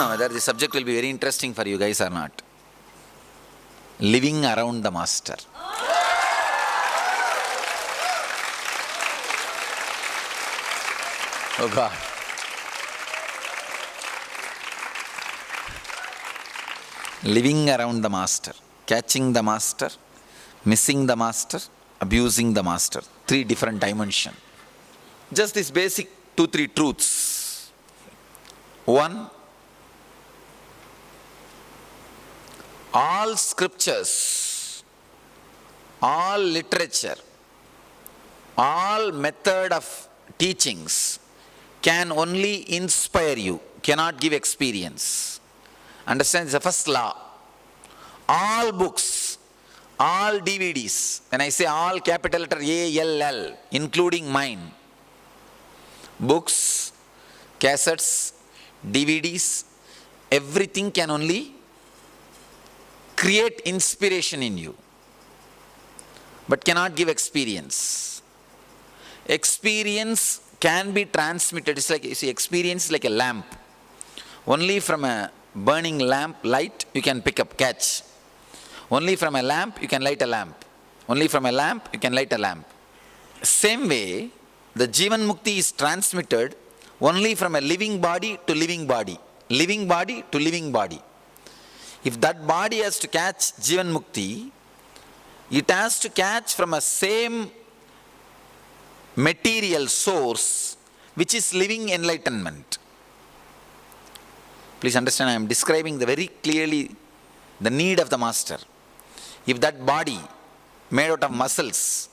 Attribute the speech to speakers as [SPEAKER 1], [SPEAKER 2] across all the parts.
[SPEAKER 1] know whether the subject will be very interesting for you guys or not. Living around the master. Oh God. Living around the master, catching the master, missing the master, abusing the master. 3 different dimensions. Just this basic 2-3 truths. 1, all scriptures, all literature, all method of teachings can only inspire you, cannot give experience. Understand? It's the first law. All books, all DVDs, when I say all, capital letter ALL, including mine, books, cassettes, DVDs, everything can only create inspiration in you, but cannot give experience. Experience can be transmitted. It's like, you see, experience is like a lamp. Only from a burning lamp light you can pick up, catch. Only from a lamp you can light a lamp. Only from a lamp you can light a lamp. Same way, the Jivan Mukti is transmitted only from a living body to living body. Living body to living body. If that body has to catch Jivan Mukti, it has to catch from a same material source which is living enlightenment. Please understand, I am describing very clearly the need of the master. If that body made out of muscles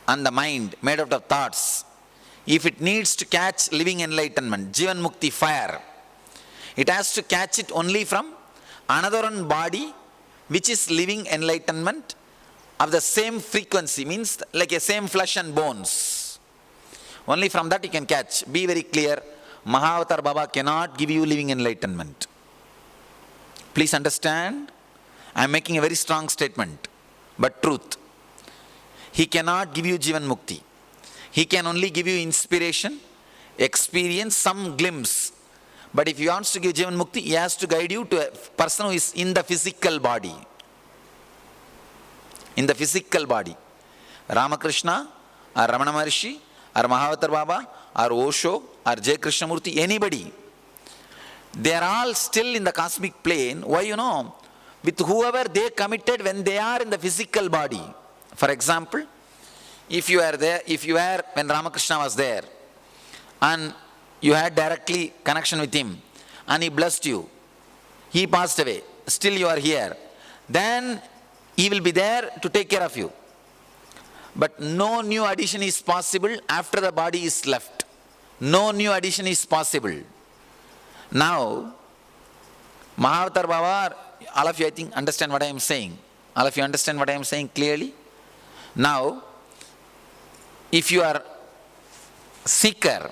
[SPEAKER 1] and the mind made out of thoughts, if it needs to catch living enlightenment, Jivan Mukti fire, it has to catch it only from another one body which is living enlightenment of the same frequency, means like a same flesh and bones. Only from that you can catch. Be very clear, Mahavatar Baba cannot give you living enlightenment. Please understand, I am making a very strong statement, but truth. He cannot give you Jivan Mukti. He can only give you inspiration, experience, some glimpse. But if he wants to give Jivan Mukti, he has to guide you to a person who is in the physical body. In the physical body. Ramakrishna, or Ramana Maharshi, or Mahavatar Baba, or Osho, or J. Krishnamurti, anybody. They are all still in the cosmic plane. Why? With whoever they committed when they are in the physical body. For example, if you are there, when Ramakrishna was there, and you had directly connection with him, and he blessed you, he passed away, still you are here, then he will be there to take care of you. But no new addition is possible after the body is left. No new addition is possible. Now, Mahavatar Baba, all of you I think understand what I am saying. All of you understand what I am saying clearly? Now, if you are seeker,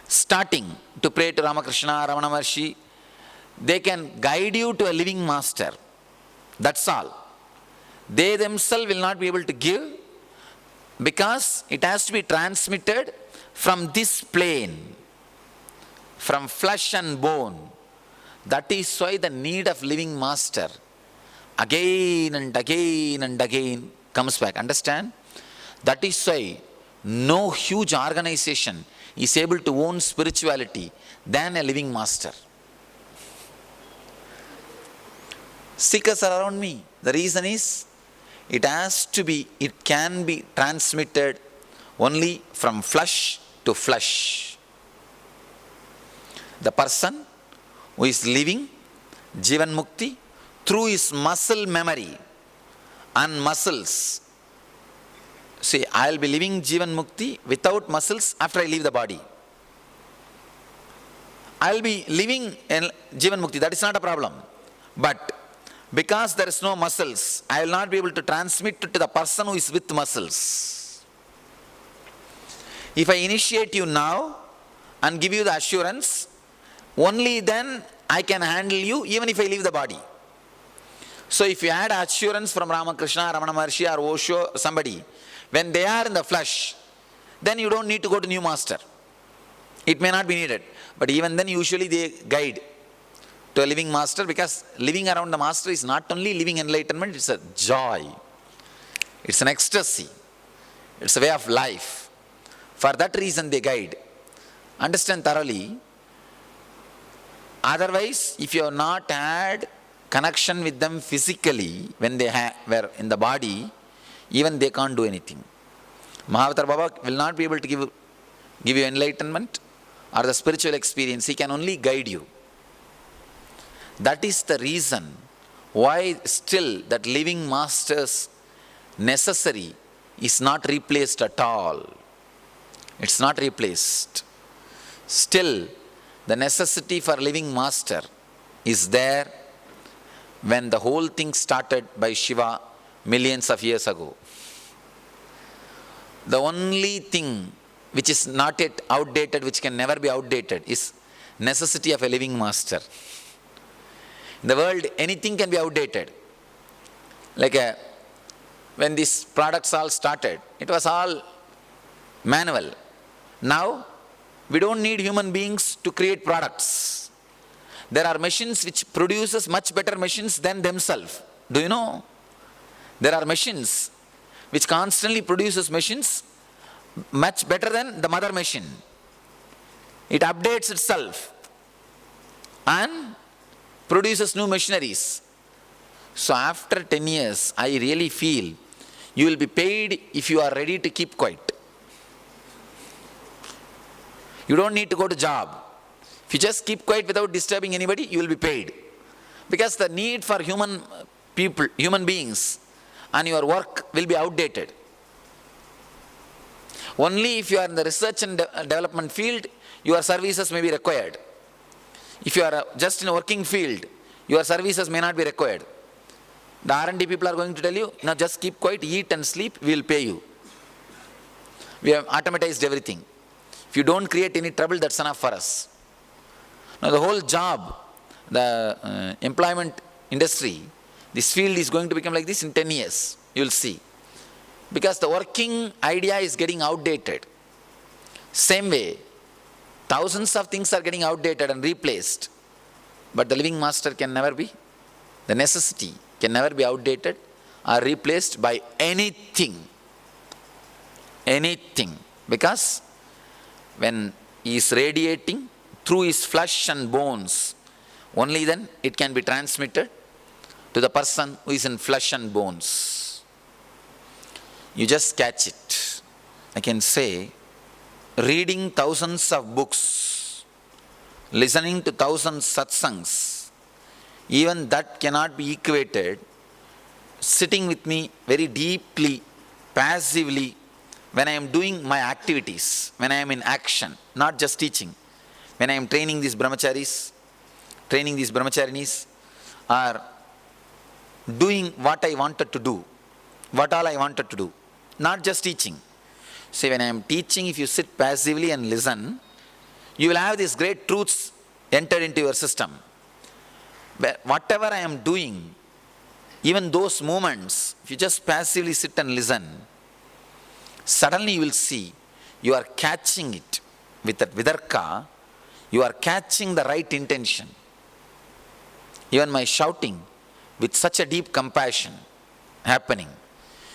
[SPEAKER 1] starting to pray to Ramakrishna, Ramana Maharshi, they can guide you to a living master. That's all. They themselves will not be able to give, because it has to be transmitted from this plane, from flesh and bone. That is why the need of living master again and again and again comes back. Understand? That is why no huge organization is able to own spirituality than a living master. Seekers are around me. The reason is, it can be transmitted only from flesh to flesh. The person who is living Jivan Mukti through his muscle memory and muscles. See, I will be living Jivan Mukti without muscles after I leave the body. I will be living Jivan Mukti, that is not a problem. But because there is no muscles, I will not be able to transmit it to the person who is with muscles. If I initiate you now and give you the assurance, only then I can handle you even if I leave the body. So if you had assurance from Ramakrishna, Ramana Maharshi or Osho, somebody, when they are in the flesh, then you don't need to go to new master. It may not be needed. But even then usually they guide to a living master, because living around the master is not only living enlightenment, it's a joy. It's an ecstasy. It's a way of life. For that reason they guide. Understand thoroughly. Otherwise, if you have not had connection with them physically, when they were in the body, even they can't do anything. Mahavatar Baba will not be able to give you enlightenment or the spiritual experience. He can only guide you. That is the reason why still that living master's necessary is not replaced at all. It's not replaced. Still, the necessity for living master is there when the whole thing started by Shiva millions of years ago. The only thing which is not yet outdated, which can never be outdated, is necessity of a living master. In the world, anything can be outdated. Like when these products all started, it was all manual. Now, we don't need human beings to create products. There are machines which produces much better machines than themselves. Do you know? There are machines which constantly produces machines much better than the mother machine. It updates itself and produces new machineries. So after 10 years, I really feel you will be paid if you are ready to keep quiet. You don't need to go to job. If you just keep quiet without disturbing anybody, you will be paid. Because the need for human beings and your work will be outdated. Only if you are in the research and development field, your services may be required. If you are just in a working field, your services may not be required. The R&D people are going to tell you, now just keep quiet, eat and sleep, we will pay you. We have automatized everything. If you don't create any trouble, that's enough for us. Now the whole job, the employment industry, this field is going to become like this in 10 years. You will see. Because the working idea is getting outdated. Same way, thousands of things are getting outdated and replaced. But the living master can never be. The necessity can never be outdated or replaced by anything. Anything. Because when he is radiating through his flesh and bones, only then it can be transmitted to the person who is in flesh and bones. You just catch it. I can say, reading thousands of books, listening to thousands satsangs, even that cannot be equated. Sitting with me very deeply, passively, when I am doing my activities, when I am in action, not just teaching, when I am training these brahmacharis, training these brahmacharinis, or doing what I wanted to do, what all I wanted to do, not just teaching. See, when I am teaching, if you sit passively and listen, you will have these great truths entered into your system. But whatever I am doing, even those moments, if you just passively sit and listen, suddenly you will see you are catching it with that vidarka, you are catching the right intention. Even my shouting with such a deep compassion happening,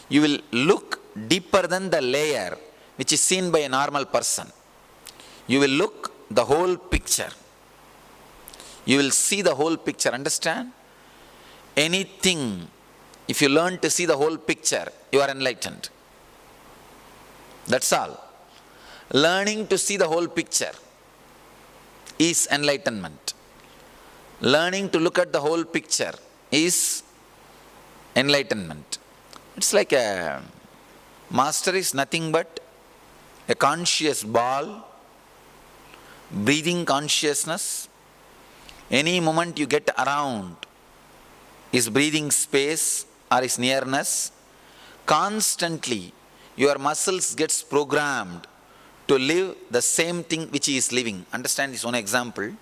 [SPEAKER 1] you will look deeper than the layer which is seen by a normal person. You will look the whole picture. You will see the whole picture. Understand? Anything, if you learn to see the whole picture, you are enlightened. That's all. Learning to see the whole picture is enlightenment. Learning to look at the whole picture is enlightenment. It's like a master is nothing but a conscious ball, breathing consciousness. Any moment you get around his breathing space or his nearness, constantly your muscles gets programmed to live the same thing which he is living. Understand this one example.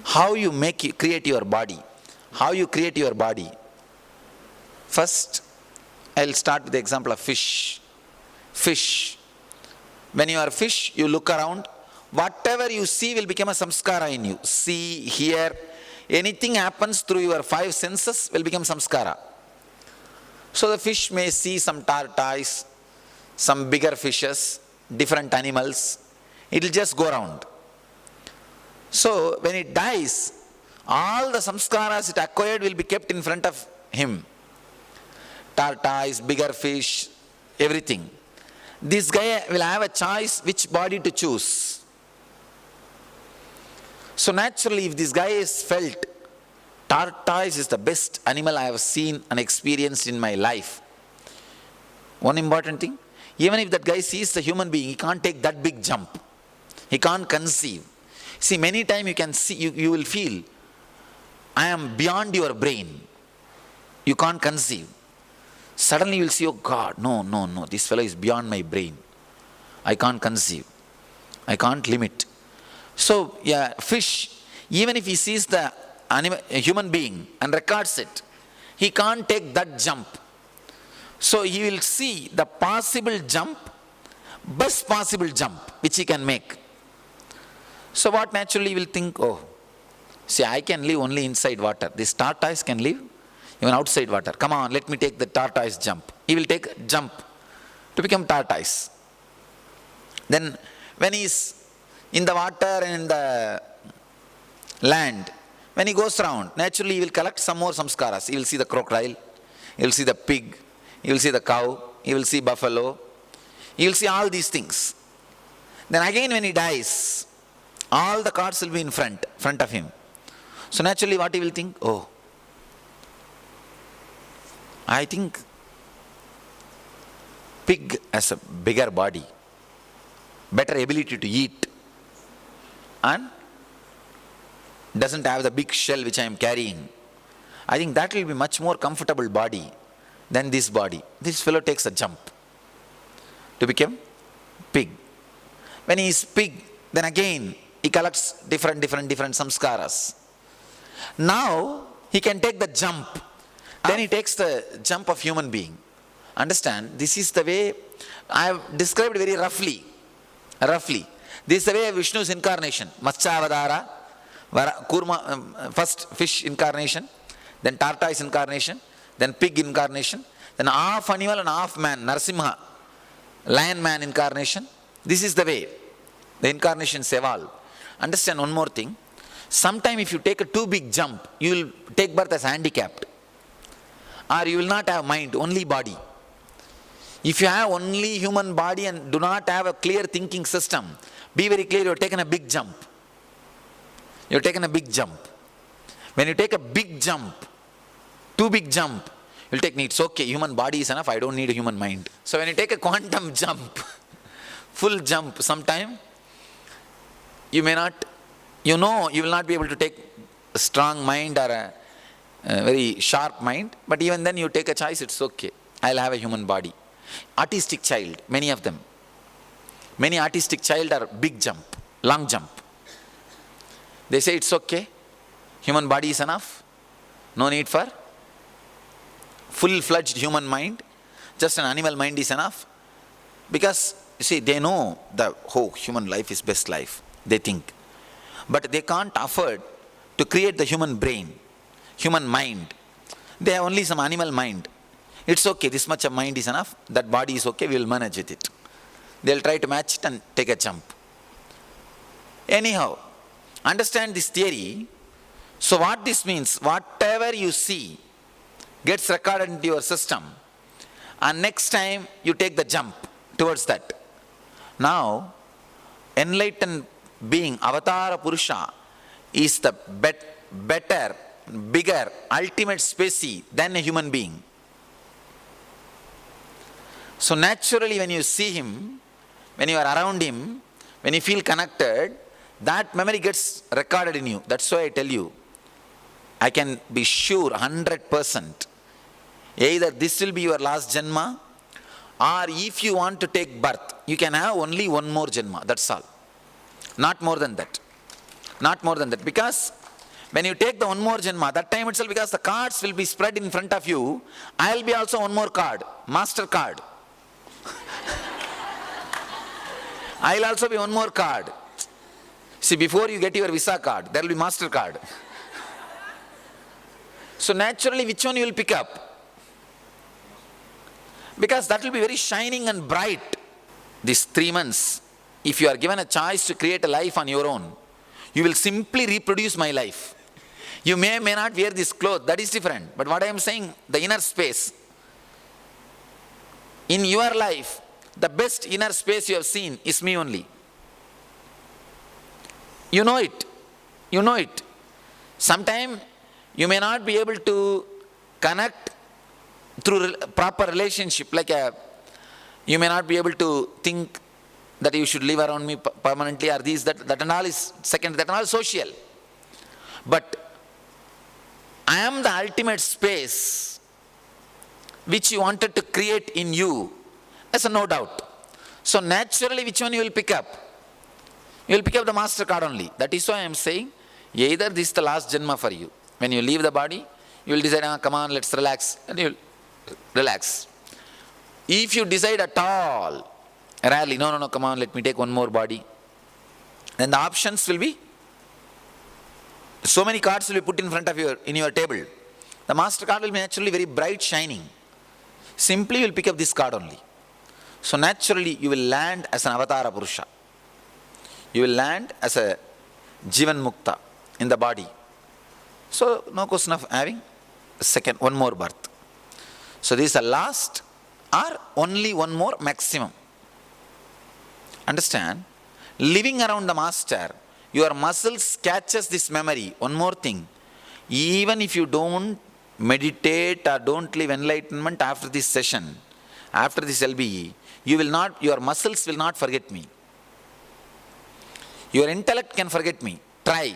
[SPEAKER 1] How you create your body. How you create your body. First, I'll start with the example of fish. Fish. When you are fish, you look around, whatever you see will become a samskara in you. See, hear, anything happens through your 5 senses will become samskara. So the fish may see some tortoise, some bigger fishes, different animals. It will just go around. So when it dies, all the samskaras it acquired will be kept in front of him. Tortoise, bigger fish, everything. This guy will have a choice which body to choose. So naturally, if this guy is felt, tortoise is the best animal I have seen and experienced in my life. One important thing, even if that guy sees the human being, he can't take that big jump. He can't conceive. See, many times you can see, you will feel, I am beyond your brain. You can't conceive. Suddenly you will see, oh God, no, this fellow is beyond my brain. I can't conceive. I can't limit. So, yeah, fish, even if he sees the a human being and records it, he can't take that jump. So he will see the possible jump, best possible jump which he can make. So what naturally he will think, oh, see, I can live only inside water. This tortoise can live even outside water. Come on, let me take the tortoise jump. He will take a jump to become tortoise. Then when he is in the water and in the land, when he goes around, naturally he will collect some more samskaras. He will see the crocodile, he will see the pig, he will see the cow, he will see buffalo, he will see all these things. Then again when he dies, all the cards will be in front of him. So naturally what he will think? Oh, I think pig has a bigger body, better ability to eat, and doesn't have the big shell which I am carrying. I think that will be much more comfortable body than this body. This fellow takes a jump to become pig. When he is pig, then again he collects different samskaras. Now he can take the jump. Then he takes the jump of human being. Understand? This is the way I have described very roughly. This is the way of Vishnu's incarnation. Matsavadara, first fish incarnation, then tortoise incarnation, then pig incarnation, then half animal and half man, Narasimha, lion man incarnation. This is the way the incarnations evolve. Understand one more thing. Sometime if you take a too big jump, you will take birth as handicapped. Or you will not have mind, only body. If you have only human body and do not have a clear thinking system, be very clear, you have taken a big jump. You have taken a big jump. When you take a big jump, too big jump, you'll take, it's okay, human body is enough, I don't need a human mind. So when you take a quantum jump, full jump, sometime, you may not, you will not be able to take a strong mind or a very sharp mind, but even then you take a choice, it's okay, I'll have a human body. Artistic child, many of them. Many artistic child are big jump, long jump. They say it's okay, human body is enough, no need for full-fledged human mind, just an animal mind is enough. Because, you see, they know the human life is best life, they think. But they can't afford to create the human brain, human mind. They have only some animal mind. It's okay, this much of mind is enough, that body is okay, we will manage with it. They'll try to match it and take a jump. Anyhow, understand this theory. So what this means, whatever you see gets recorded into your system, and next time you take the jump towards that. Now, enlightened being, Avatara Purusha, is the better, bigger, ultimate species than a human being. So naturally when you see him, when you are around him, when you feel connected, that memory gets recorded in you. That's why I tell you, I can be sure 100%, either this will be your last Janma, or if you want to take birth, you can have only one more Janma, that's all. Not more than that. Not more than that. Because when you take the one more Janma, that time itself, because the cards will be spread in front of you, I will be also one more card, master card. I will also be one more card. See, before you get your Visa card, there will be MasterCard. So naturally, which one you will pick up? Because that will be very shining and bright. These 3 months, if you are given a choice to create a life on your own, you will simply reproduce my life. You may not wear this cloth, that is different. But what I am saying, the inner space. In your life, the best inner space you have seen is me only. You know it. You know it. Sometimes you may not be able to connect through proper relationship. You may not be able to think that you should live around me permanently or this, that and all is second, that and all is social. But I am the ultimate space which you wanted to create in you. That's a no doubt. So naturally, which one you will pick up? You will pick up the MasterCard only. That is why I am saying, either this is the last Janma for you. When you leave the body, you will decide, come on, let's relax. And you will relax. If you decide at all, rarely, no, come on, let me take one more body. Then the options will be, so many cards will be put in front of in your table. The MasterCard will be naturally very bright, shining. Simply you will pick up this card only. So naturally you will land as an Avatara Purusha. You will land as a Jivan Mukta in the body. So no question of having one more birth. So this is the last or only one more maximum. Understand? Living around the master, your muscles catches this memory. One more thing. Even if you don't meditate or don't live enlightenment after this session, after this LBE, your muscles will not forget me. Your intellect can forget me. Try.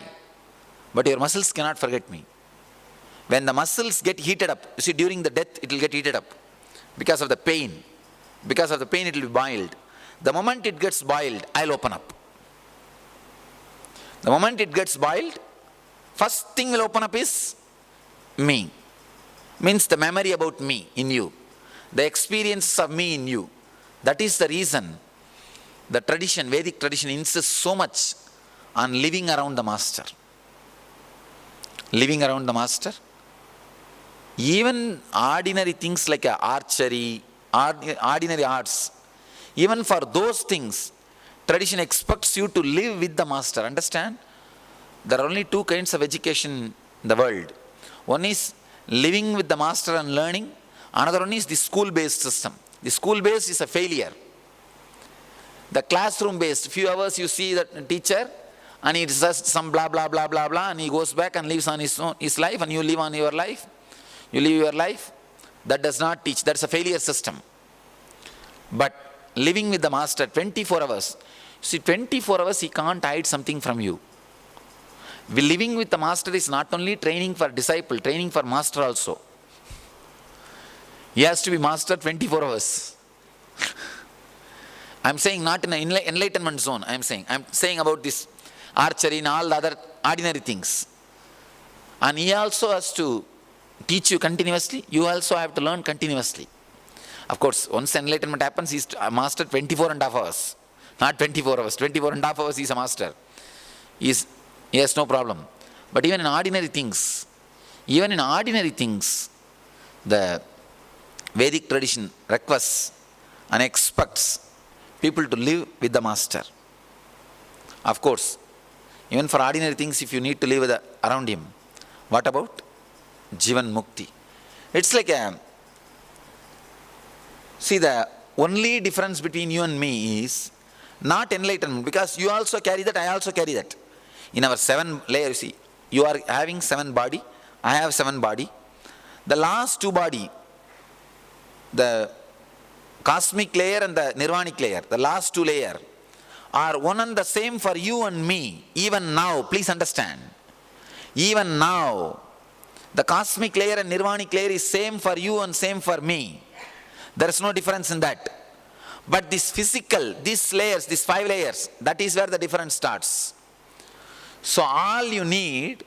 [SPEAKER 1] But your muscles cannot forget me. When the muscles get heated up, you see, during the death, it will get heated up because of the pain. Because of the pain, it will be boiled. The moment it gets boiled, I'll open up. The moment it gets boiled, first thing will open up is me. Means the memory about me in you. The experience of me in you. That is the reason the tradition, Vedic tradition, insists so much on living around the master. Living around the master. Even ordinary things like archery, ordinary arts, even for those things, tradition expects you to live with the master. Understand? There are only 2 kinds of education in the world. One is living with the master and learning. Another one is the school-based system. The school-based is a failure. The classroom-based, few hours you see the teacher and he says some blah, blah, blah, blah, blah, and he goes back and lives on his life, and you live on your life. You live your life. That does not teach. That's a failure system. But living with the master 24 hours. See, 24 hours he can't hide something from you. Living with the master is not only training for disciple, training for master also. He has to be master 24 hours. I'm saying not in an enlightenment zone. I'm saying about this archery and all the other ordinary things. And he also has to teach you continuously. You also have to learn continuously. Of course, once enlightenment happens, he's a master 24 and a half hours. Not 24 hours. 24 and a half hours he's a master. He has no problem. But even in ordinary things, the Vedic tradition requests and expects people to live with the master. Of course, even for ordinary things, if you need to live around him, what about Jivan Mukti? It's like see, the only difference between you and me is not enlightenment, because you also carry that, I also carry that. In our 7 layers, see, you are having 7 body, I have 7 body. The last 2 body, the cosmic layer and the nirvanic layer, the last 2 layers are one and the same for you and me. Even now, please understand. Even now, the cosmic layer and nirvanic layer is same for you and same for me. There is no difference in that. But this physical, these layers, these 5 layers, that is where the difference starts. So all you need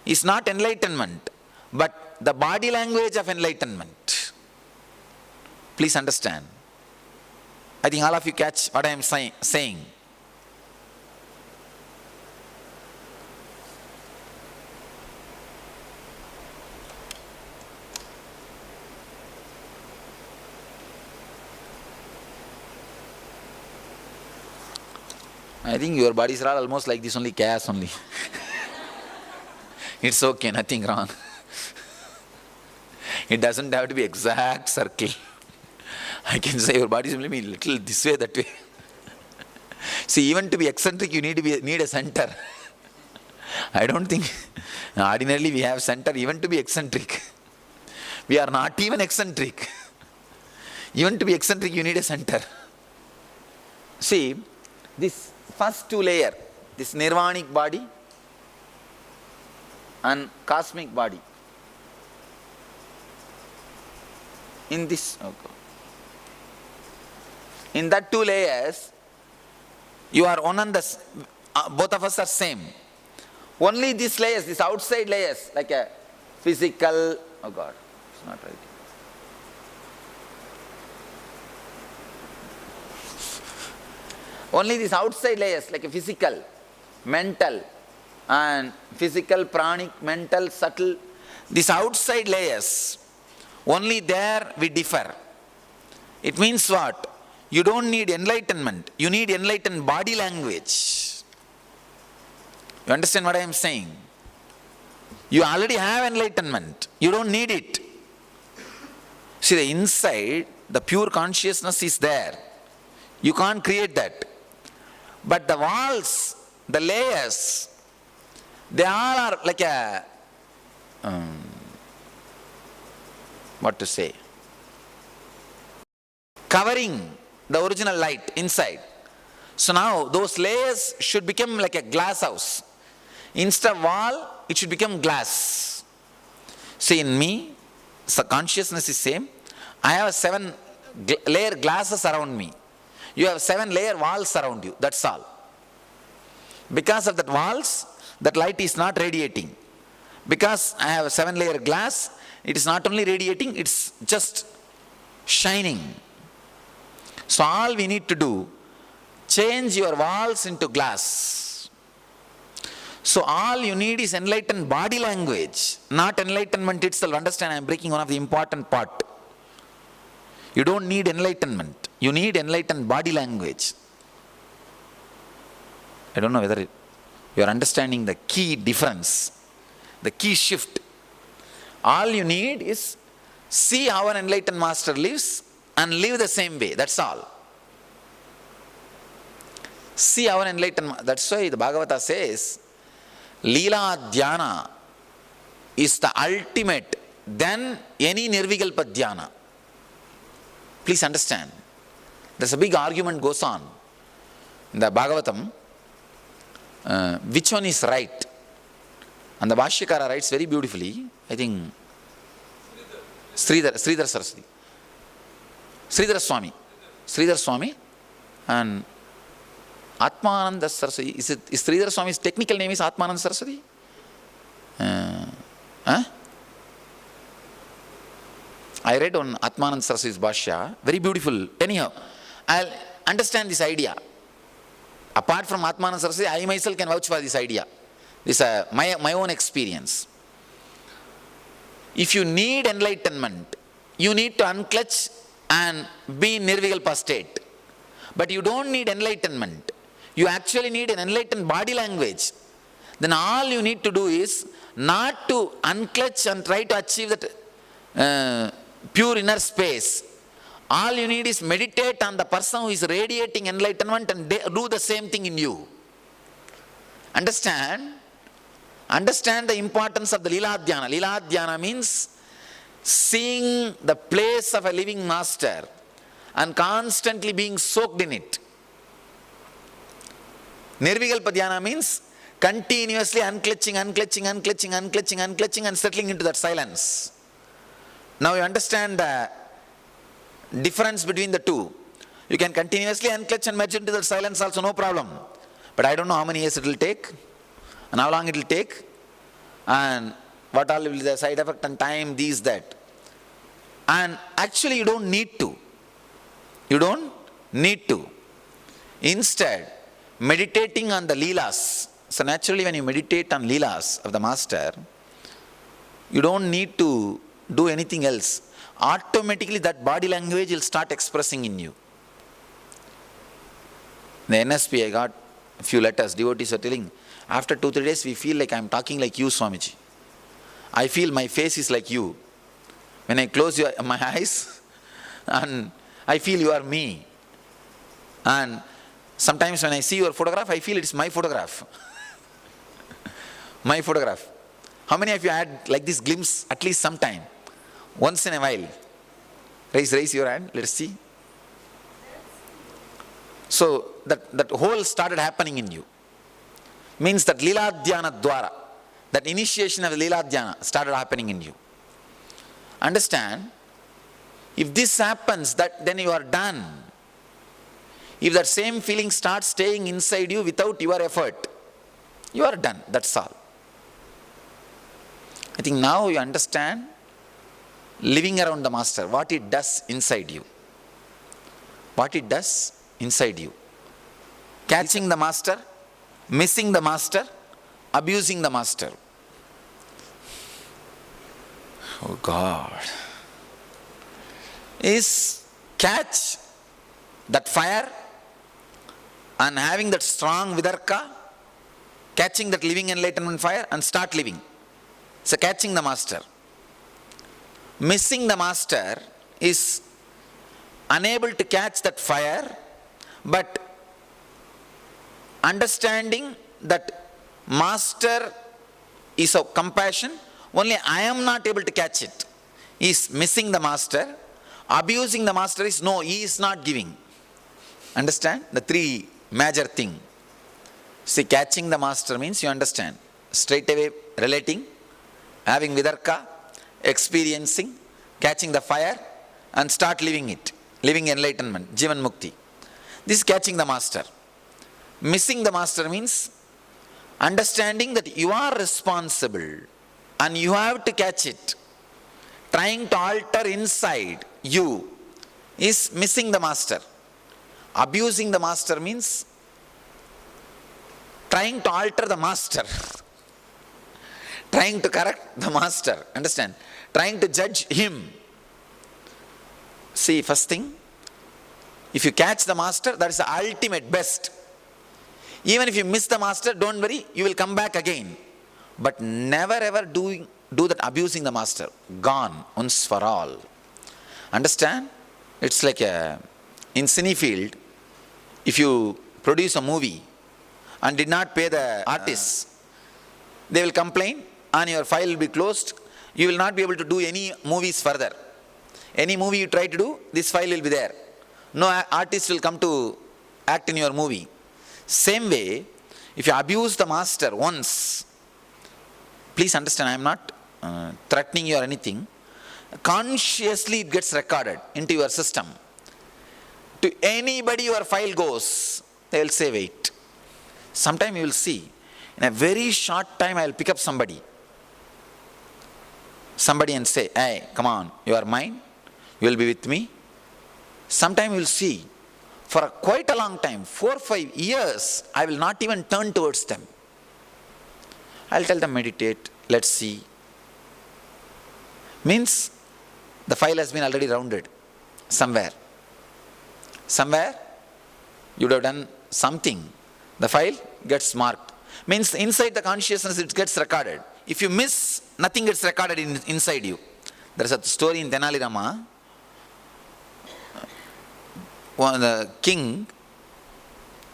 [SPEAKER 1] is not enlightenment, but the body language of enlightenment. Please understand. I think all of you catch what I am saying. I think your bodies are all almost like this, only chaos only. It's okay, nothing wrong. It doesn't have to be exact circle. I can say your body is maybe little this way, that way. See, even to be eccentric, you need a center. I don't think ordinarily we have center even to be eccentric. We are not even eccentric. Even to be eccentric, you need a center. See, this first two layer, this nirvanic body and cosmic body. In this, in that two layers, you are one and the, both of us are same. Only these layers, these outside layers, like a physical, oh God, it's not right. Only these outside layers, like a physical, mental, and physical, pranic, mental, subtle, these outside layers, only there we differ. It means what? You don't need enlightenment. You need enlightened body language. You understand what I am saying? You already have enlightenment. You don't need it. See, the inside, the pure consciousness is there. You can't create that. But the walls, the layers, they all are like a, what to say, covering the original light inside. So now those layers should become like a glass house. Instead of wall, it should become glass. See, in me, so consciousness is same. I have 7 layer glasses around me. You have 7 layer walls around you. That's all. Because of that walls, that light is not radiating. Because I have a 7 layer glass, it is not only radiating, it's just shining. So all we need to do, change your walls into glass. So all you need is enlightened body language, not enlightenment itself. Understand, I am breaking one of the important part. You don't need enlightenment. You need enlightened body language. I don't know whether you are understanding the key difference, the key shift. All you need is see how an enlightened master lives and live the same way. That's all. See how an enlightened, that's why the Bhagavata says, Leela Dhyana is the ultimate than any Nirvikalpa Dhyana. Please understand. There's a big argument goes on in the Bhagavatam. Which one is right? And the Bhashyakara writes very beautifully, I think, Sridhar Saraswati. Sridhar Swami and Atmananda Saraswati. Is Sridhar Swami's technical name is Atmananda Saraswati? I read on Atmananda Saraswati's Bhashya, very beautiful. Anyhow, I'll understand this idea. Apart from Atmananda Saraswati, I myself can vouch for this idea. This is my own experience. If you need enlightenment, you need to unclutch and be in Nirvikalpa state. But you don't need enlightenment. You actually need an enlightened body language. Then all you need to do is not to unclutch and try to achieve that pure inner space. All you need is meditate on the person who is radiating enlightenment and do the same thing in you. Understand? Understand the importance of the Leela Dhyana. Leela Dhyana means seeing the place of a living master and constantly being soaked in it. Nirvikalpa Dhyana means continuously unclutching and settling into that silence. Now you understand the difference between the two. You can continuously unclutch and merge into that silence also, no problem. But I don't know how many years it will take and how long it will take and what all will be the side effect and time, these, that. And actually you don't need to. You don't need to. Instead, meditating on the Leelas. So naturally when you meditate on Leelas of the Master, you don't need to do anything else. Automatically that body language will start expressing in you. The NSP I got A few letters, devotees are telling, after 2-3 days we feel like I am talking like you, Swamiji. I feel my face is like you. When I close my eyes, and I feel you are me. And sometimes when I see your photograph, I feel it's my photograph. My photograph. How many of you had like this glimpse at least sometime? Once in a while. Raise your hand, let's see. So that whole started happening in you. Means that Lila Dhyana Dwara, that initiation of Lila Dhyana started happening in you. Understand, if this happens, then you are done. If that same feeling starts staying inside you without your effort, you are done, that's all. I think now you understand living around the Master, what it does inside you. What it does inside you. Catching the Master, missing the Master, abusing the Master. Oh God. Is catch that fire and having that strong vidarka, catching that living enlightenment fire and start living. So catching the Master. Missing the Master is unable to catch that fire, but understanding that Master is of compassion, only I am not able to catch it. He is missing the Master. Abusing the Master is no, he is not giving. Understand? The three major things. See, catching the Master means you understand. Straight away relating, having vidarka, experiencing, catching the fire and start living it. Living enlightenment, Jivan Mukti. This is catching the Master. Missing the Master means understanding that you are responsible and you have to catch it. Trying to alter inside you is missing the Master. Abusing the Master means trying to alter the Master. Trying to correct the Master. Understand? Trying to judge him. See, first thing, if you catch the Master, that is the ultimate best. Even if you miss the Master, don't worry, you will come back again. But never ever do that abusing the Master. Gone, once for all. Understand? It's like in Cinefield, if you produce a movie and did not pay the artists, they will complain and your file will be closed. You will not be able to do any movies further. Any movie you try to do, this file will be there. No artist will come to act in your movie. Same way, if you abuse the Master once, please understand, I am not threatening you or anything. Consciously it gets recorded into your system. To anybody your file goes, they will say, wait. Sometime you will see, in a very short time I will pick up somebody and say, hey, come on, you are mine, you will be with me. Sometime you will see, for quite a long time, 4 or 5 years, I will not even turn towards them. I will tell them, meditate, let's see. Means, the file has been already rounded somewhere. Somewhere, you would have done something. The file gets marked. Means inside the consciousness it gets recorded. If you miss, nothing gets recorded inside you. There is a story in Tenali Rama. The king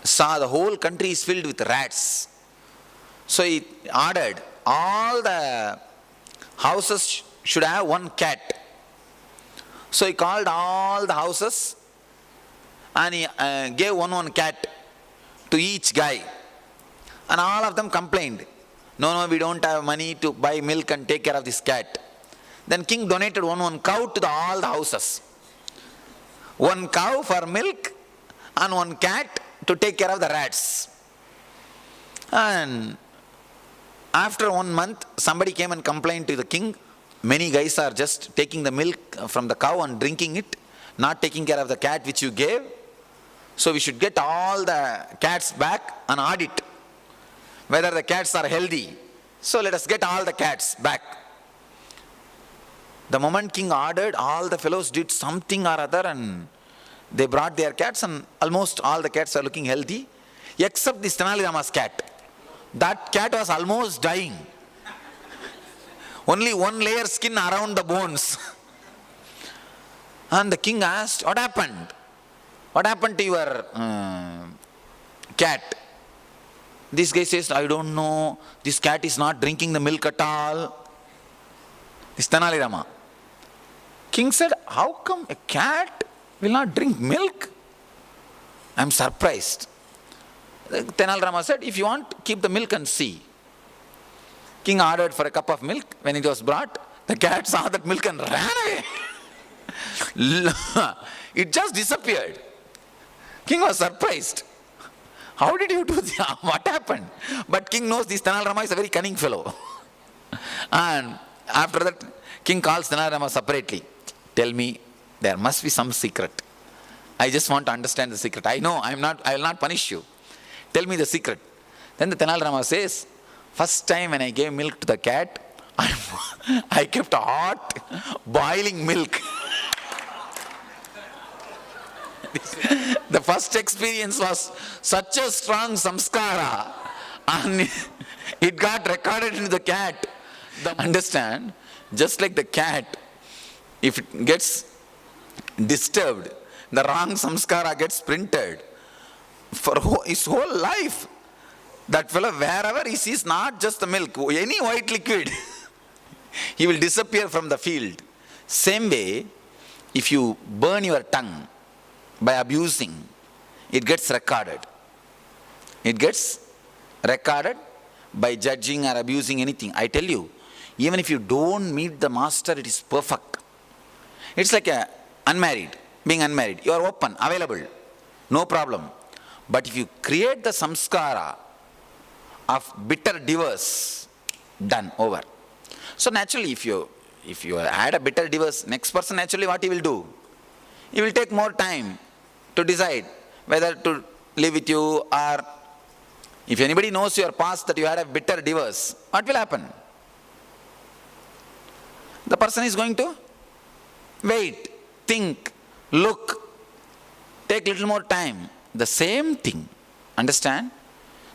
[SPEAKER 1] saw the whole country is filled with rats. So he ordered all the houses should have one cat. So he called all the houses and he gave one cat to each guy. And all of them complained. No, we don't have money to buy milk and take care of this cat. Then king donated one cow to all the houses. One cow for milk and one cat to take care of the rats. And after 1 month, somebody came and complained to the king. Many guys are just taking the milk from the cow and drinking it, not taking care of the cat which you gave. So we should get all the cats back and audit whether the cats are healthy. So let us get all the cats back. The moment king ordered, all the fellows did something or other and they brought their cats and almost all the cats are looking healthy. except this Tenali Rama's cat. That cat was almost dying. Only one layer skin around the bones. And the king asked, what happened? What happened to your cat? This guy says, I don't know. This cat is not drinking the milk at all. This Tenali Rama. King said, how come a cat will not drink milk? I am surprised. Tenali Rama said, if you want, keep the milk and see. King ordered for a cup of milk. When it was brought, the cat saw that milk and ran away. It just disappeared. King was surprised. How did you do that? What happened? But king knows this Tenali Rama is a very cunning fellow. And after that, king calls Tenali Rama separately. Tell me, there must be some secret. I just want to understand the secret. I know, I will not punish you. Tell me the secret. Then the Tenali Rama says, first time when I gave milk to the cat, I kept hot, boiling milk. The first experience was such a strong samskara, and it got recorded into the cat. Understand? Just like the cat, if it gets disturbed, the wrong samskara gets printed for his whole life. That fellow, wherever he sees not just the milk, any white liquid, he will disappear from the field. Same way, if you burn your tongue by abusing, it gets recorded. It gets recorded by judging or abusing anything. I tell you, even if you don't meet the master, it is perfect. It's like being unmarried. You are open, available, no problem. But if you create the samskara of bitter divorce, done, over. So naturally, if you had a bitter divorce, next person naturally what he will do? He will take more time to decide whether to live with you, or if anybody knows your past that you had a bitter divorce, what will happen? The person is going to wait, think, look, take little more time. The same thing. Understand?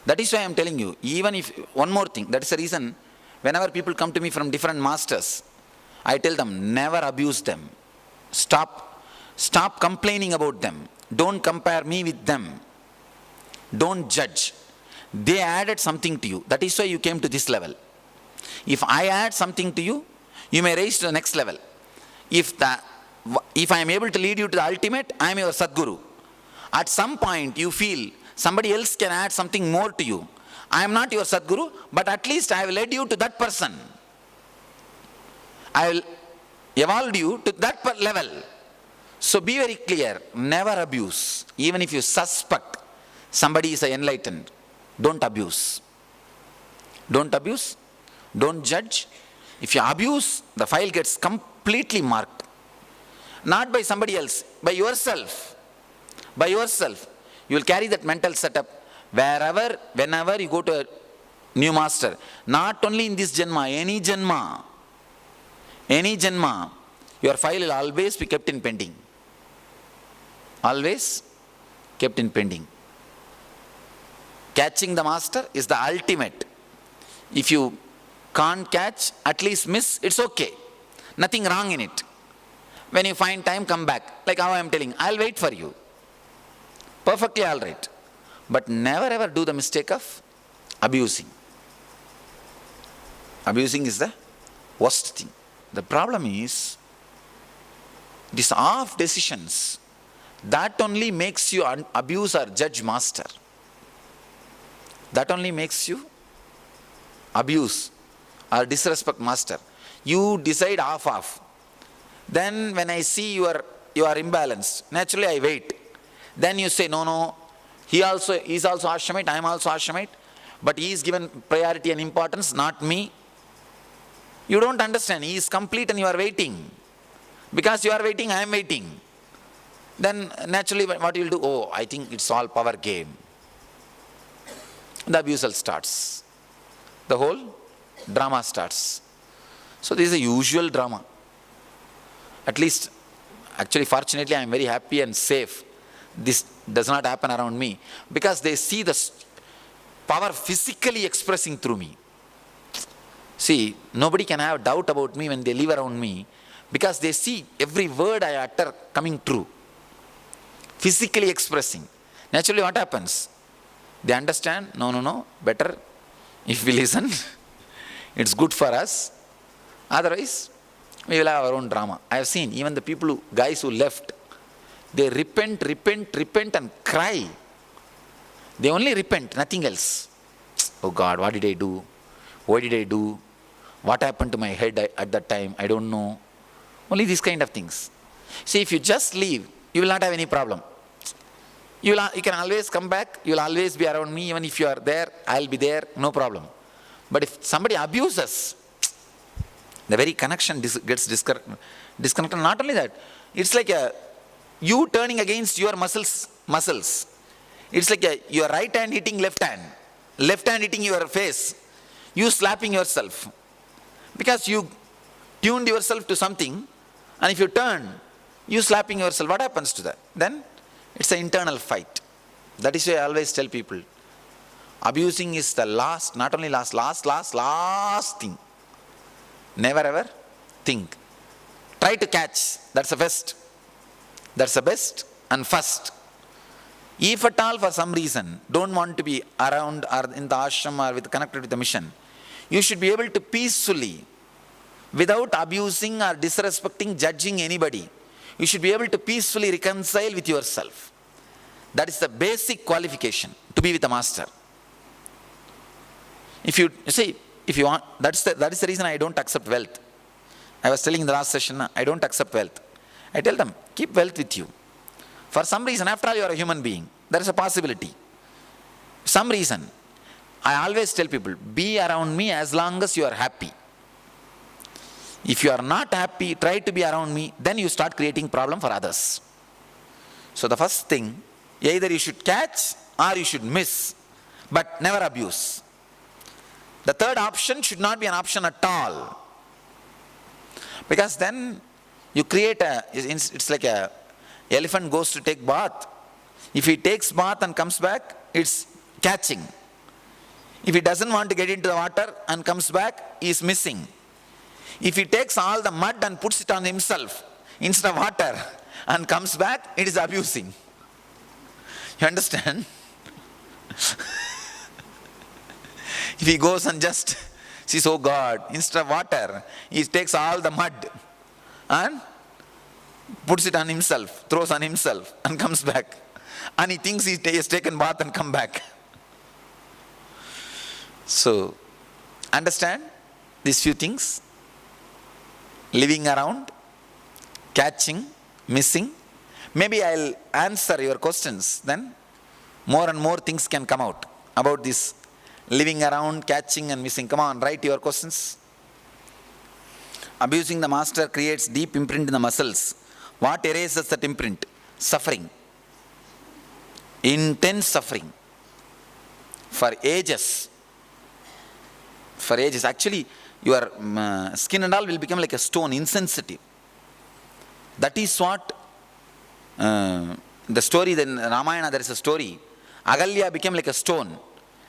[SPEAKER 1] That is why I am telling you, even if, one more thing, that is the reason, whenever people come to me from different masters, I tell them, never abuse them. Stop complaining about them. Don't compare me with them. Don't judge. They added something to you. That is why you came to this level. If I add something to you, you may raise to the next level. If I am able to lead you to the ultimate, I am your Sadguru. At some point you feel somebody else can add something more to you. I am not your Sadguru, but at least I have led you to that person. I will evolve you to that level. So be very clear, never abuse. Even if you suspect somebody is enlightened, don't abuse. Don't abuse, don't judge. If you abuse, the file gets completely marked. Not by somebody else, by yourself. By yourself. You will carry that mental setup wherever, whenever you go to a new master. Not only in this Janma, any Janma. Any Janma, your file will always be kept in pending. Always kept in pending. Catching the master is the ultimate. If you can't catch, at least miss, it's okay. Nothing wrong in it. When you find time, come back. Like how I am telling, I'll wait for you. Perfectly all right. But never ever do the mistake of abusing. Abusing is the worst thing. The problem is, these off decisions, that only makes you abuse or judge master. That only makes you abuse or disrespect master. You decide off. Then when I see you are imbalanced, naturally I wait. Then you say, no, he is also Ashamite, I am also Ashamite, but he is given priority and importance, not me. You don't understand, he is complete and you are waiting. Because you are waiting, I am waiting. Then naturally what you will do? Oh, I think it's all power game. The abusal starts. The whole drama starts. So this is a usual drama. At least, actually fortunately I am very happy and safe. This does not happen around me, because they see the power physically expressing through me. See, nobody can have doubt about me when they live around me, because they see every word I utter coming true, physically expressing. Naturally, what happens? They understand, no, better if we listen, it's good for us. Otherwise, we will have our own drama. I have seen even the people guys who left, they repent and cry. They only repent, nothing else. Oh God, what did I do? Why did I do? What happened to my head at that time? I don't know. Only these kind of things. See, if you just leave, you will not have any problem. You can always come back, you will always be around me, even if you are there, I will be there, no problem. But if somebody abuses, the very connection gets disconnected. Not only that, it's like you turning against your muscles. It's like your right hand hitting left hand hitting your face, you slapping yourself. Because you tuned yourself to something, and if you turn, you slapping yourself, what happens to that? Then it's an internal fight. That is why I always tell people, abusing is the last, not only last thing. Never ever think. Try to catch. That's the best. That's the best and first. If at all for some reason don't want to be around or in the ashram or connected with the mission, you should be able to peacefully, without abusing or disrespecting, judging anybody, you should be able to peacefully reconcile with yourself. That is the basic qualification to be with the master. If you want, that's the reason I don't accept wealth. I was telling in the last session, I don't accept wealth. I tell them, keep wealth with you. For some reason, after all, you are a human being. There is a possibility. Some reason. I always tell people, be around me as long as you are happy. If you are not happy, try to be around me, then you start creating problem for others. So the first thing, either you should catch or you should miss, but never abuse. The third option should not be an option at all. Because then you create it's like a elephant goes to take bath. If he takes bath and comes back, it's catching. If he doesn't want to get into the water and comes back, he is missing. If he takes all the mud and puts it on himself instead of water and comes back, it is abusing. You understand? If he goes and just says, oh God, instead of water, he takes all the mud and puts it on himself, throws on himself and comes back. And he thinks he has taken bath and come back. So, understand these few things. Living around, catching, missing. Maybe I'll answer your questions, then more and more things can come out about this living around, catching and missing. Come on, write your questions. Abusing the master creates deep imprint in the muscles. What erases that imprint? Suffering. Intense suffering. For ages. Actually, your skin and all will become like a stone, insensitive. That is what the story, in Ramayana there is a story. Agalya became like a stone.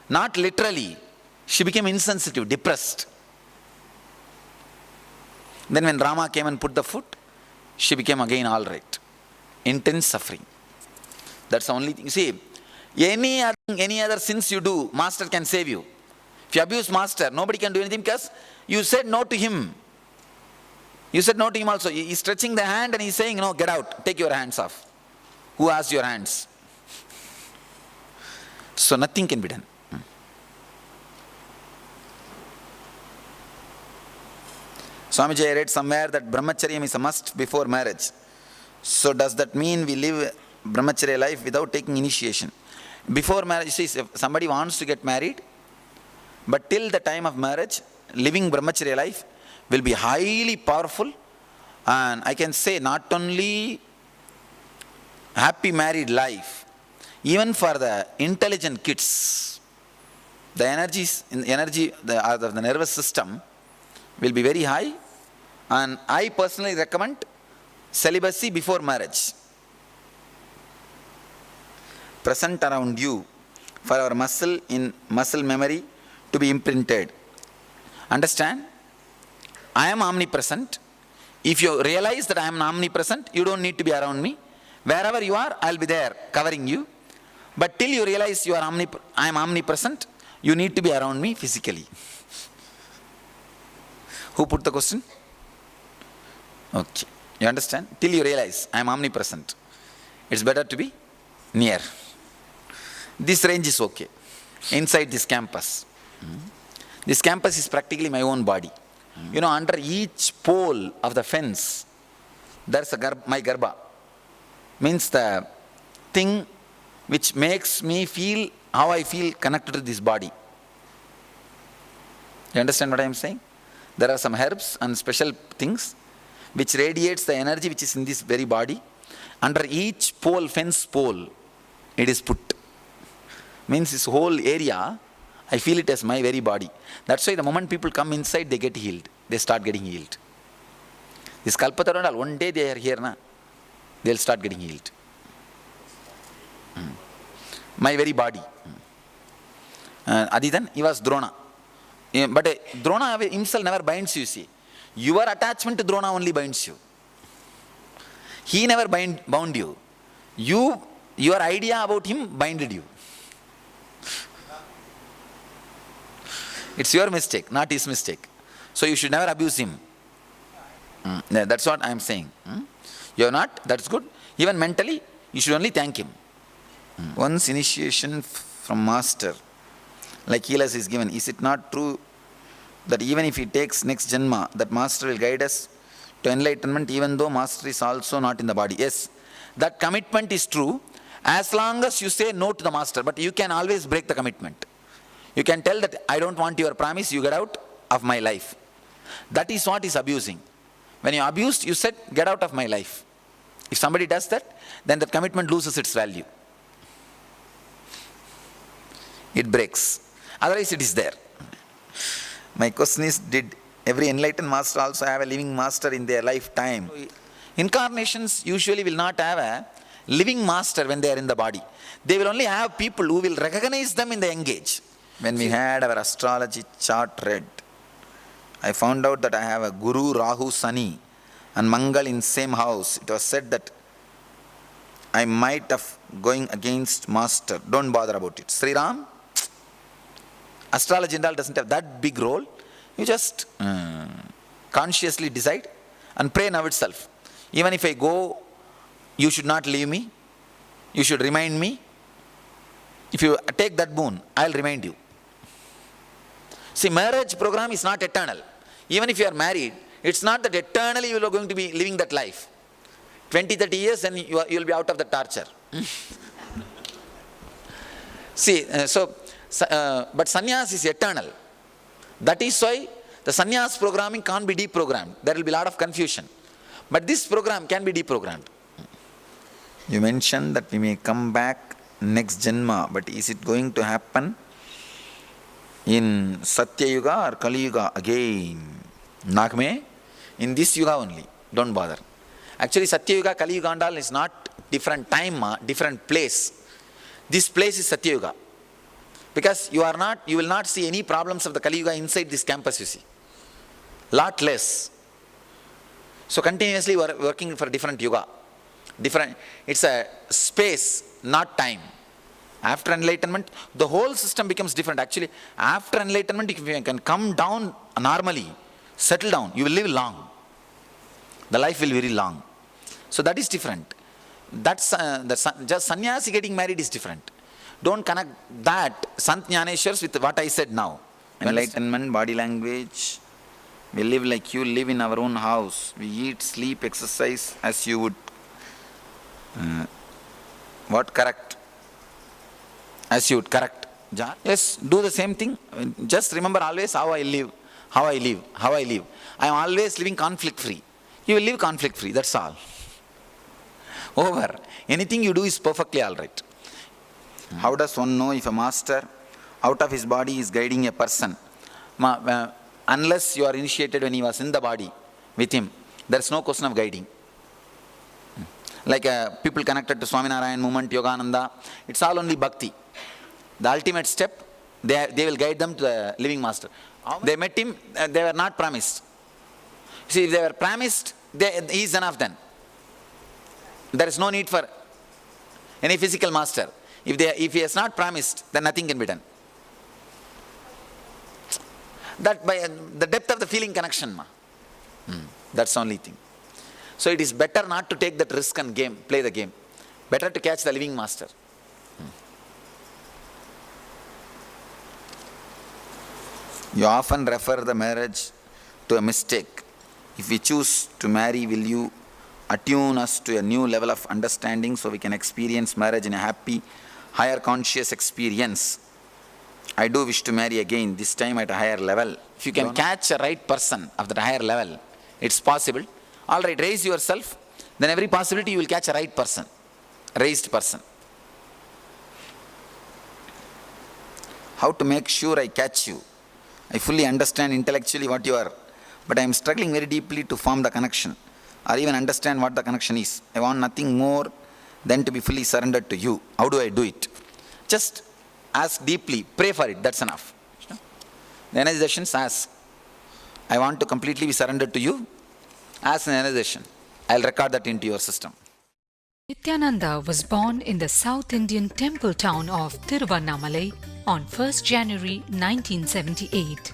[SPEAKER 1] Not literally. She became insensitive, depressed. Then when Rama came and put the foot, she became again all right. Intense suffering. That's the only thing. See, any other sins you do, master can save you. If you abuse master, nobody can do anything because you said no to him. You said no to him also. He's stretching the hand and he's saying, no, get out. Take your hands off. Who asked your hands? So nothing can be done. Swamiji, I read somewhere that brahmacharyam is a must before marriage. So does that mean we live brahmacharya life without taking initiation? Before marriage, see, if somebody wants to get married, but till the time of marriage, living brahmacharya life will be highly powerful. And I can say not only happy married life, even for the intelligent kids, the energy of the nervous system will be very high. And I personally recommend celibacy before marriage. present around you for our muscle memory to be imprinted. Understand? I am omnipresent. If you realize that I am omnipresent, you don't need to be around me. Wherever you are, I'll be there covering you. But till you realize I am omnipresent, you need to be around me physically. Who put the question? Okay. You understand? Till you realize I am omnipresent, it's better to be near. This range is okay. Inside this campus. This campus is practically my own body. You know, under each pole of the fence, there's my garbha. Means the thing which makes me feel how I feel connected to this body. You understand what I am saying? There are some herbs and special things which radiates the energy which is in this very body. Under each pole, fence pole, it is put. Means this whole area, I feel it as my very body. That's why the moment people come inside, they get healed. They start getting healed. This Kalpatarandal, one day they are here, they'll start getting healed. My very body. Adidan, he was Drona. But Drona himself never binds you, see. Your attachment to Drona only binds you. He never bound you. Your idea about him binded you. It's your mistake, not his mistake. So you should never abuse him. That's what I am saying. You are not, that's good. Even mentally, you should only thank him. Once initiation from master, like Healers is given, is it not true that even if he takes next Janma, that master will guide us to enlightenment even though master is also not in the body? Yes, that commitment is true as long as you say no to the master, but you can always break the commitment. You can tell that I don't want your promise, you get out of my life. That is what is abusing. When you abused, you said get out of my life. If somebody does that, then that commitment loses its value. It breaks. Otherwise it is there. My question is, did every enlightened master also have a living master in their lifetime? Incarnations usually will not have a living master when they are in the body. They will only have people who will recognize them in the young age. When we had our astrology chart read, I found out that I have a Guru, Rahu, Sani and Mangal in same house. It was said that I might have going against master. Don't bother about it. Sri Ram, astrology and all doesn't have that big role. You just consciously decide and pray now itself. Even if I go, you should not leave me. You should remind me. If you take that boon, I'll remind you. See, marriage program is not eternal. Even if you are married, it's not that eternally you are going to be living that life. 20, 30 years and you will be out of the torture. See, but sannyas is eternal. That is why the sannyas programming can't be deprogrammed. There will be a lot of confusion. But this program can be deprogrammed. You mentioned that we may come back next Janma, but is it going to happen in Satya Yuga or Kali Yuga again? Nagme, in this Yuga only. Don't bother. Actually, Satya Yuga, Kali Yuga and all is not different time, different place. This place is Satya Yuga. Because you will not see any problems of the Kali Yuga inside this campus, you see. Lot less. So continuously we are working for different Yuga. It's a space, not time. After enlightenment, the whole system becomes different. Actually, after enlightenment, if you can come down normally, settle down, you will live long. The life will be very long. So that is different. That's just sannyasi getting married is different. Don't connect that Sant Jnaneshwars with what I said now. Enlightenment, body language. We live like you live in our own house. We eat, sleep, exercise as you would. What correct? As you would correct. Yes, do the same thing. Just remember always how I live. I am always living conflict free. You will live conflict free, that's all. Over. Anything you do is perfectly alright. How does one know if a master out of his body is guiding a person? Unless you are initiated when he was in the body with him, there is no question of guiding. like people connected to Swaminarayan movement, Yogananda, it's all only bhakti. The ultimate step, they will guide them to the living master. They met him, they were not promised. See, if they were promised, he is enough then. There is no need for any physical master. If he has not promised, then nothing can be done. That by the depth of the feeling connection, that's the only thing. So it is better not to take that risk and play the game. Better to catch the living master. You often refer the marriage to a mistake. If we choose to marry, will you attune us to a new level of understanding so we can experience marriage in a happy, higher conscious experience? I do wish to marry again, this time at a higher level. If you can catch a right person of that higher level, it's possible. All right, raise yourself, then every possibility you will catch a right person, raised person. How to make sure I catch you? I fully understand intellectually what you are, but I am struggling very deeply to form the connection or even understand what the connection is. I want nothing more than to be fully surrendered to you. How do I do it? Just ask deeply, pray for it, that's enough. The energizations ask, I want to completely be surrendered to you. Ask an energization. I'll record that into your system.
[SPEAKER 2] Nithyananda was born in the South Indian temple town of Tiruvannamalai on 1st January 1978.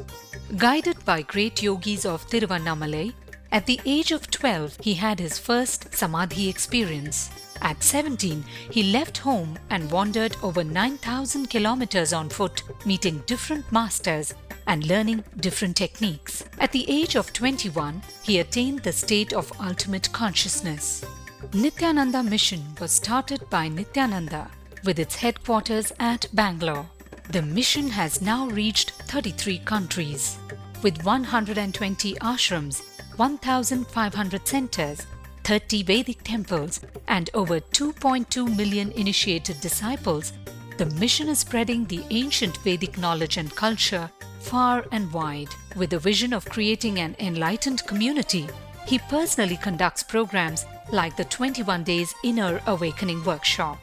[SPEAKER 2] Guided by great yogis of Tiruvannamalai, at the age of 12 he had his first Samadhi experience. At 17, he left home and wandered over 9,000 kilometers on foot, meeting different masters and learning different techniques. At the age of 21, he attained the state of ultimate consciousness. Nithyananda Mission was started by Nithyananda with its headquarters at Bangalore. The mission has now reached 33 countries. With 120 ashrams, 1,500 centers, 30 Vedic temples and over 2.2 million initiated disciples, the mission is spreading the ancient Vedic knowledge and culture far and wide. With the vision of creating an enlightened community, he personally conducts programs like the 21 Days Inner Awakening Workshop.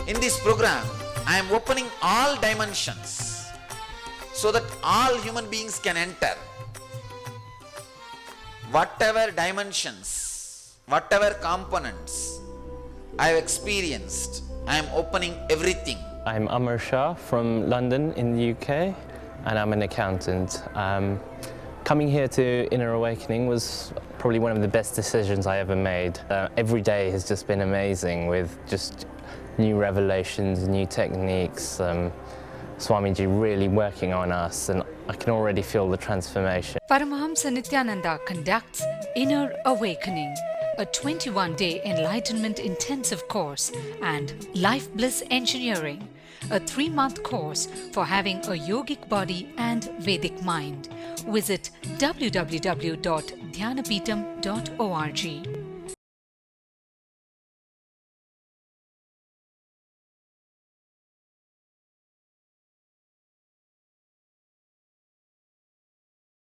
[SPEAKER 1] In this program, I am opening all dimensions so that all human beings can enter. Whatever dimensions, whatever components I have experienced, I am opening everything.
[SPEAKER 3] I'm Amar Shah from London in the UK, and I'm an accountant. Coming here to Inner Awakening was probably one of the best decisions I ever made. Every day has just been amazing with just new revelations, new techniques. Swamiji really working on us, and I can already feel the transformation.
[SPEAKER 2] Paramahamsa Nithyananda conducts Inner Awakening, a 21-day enlightenment intensive course, and Life Bliss Engineering, a 3-month course for having a yogic body and Vedic mind. Visit www.dhyanapeetham.org.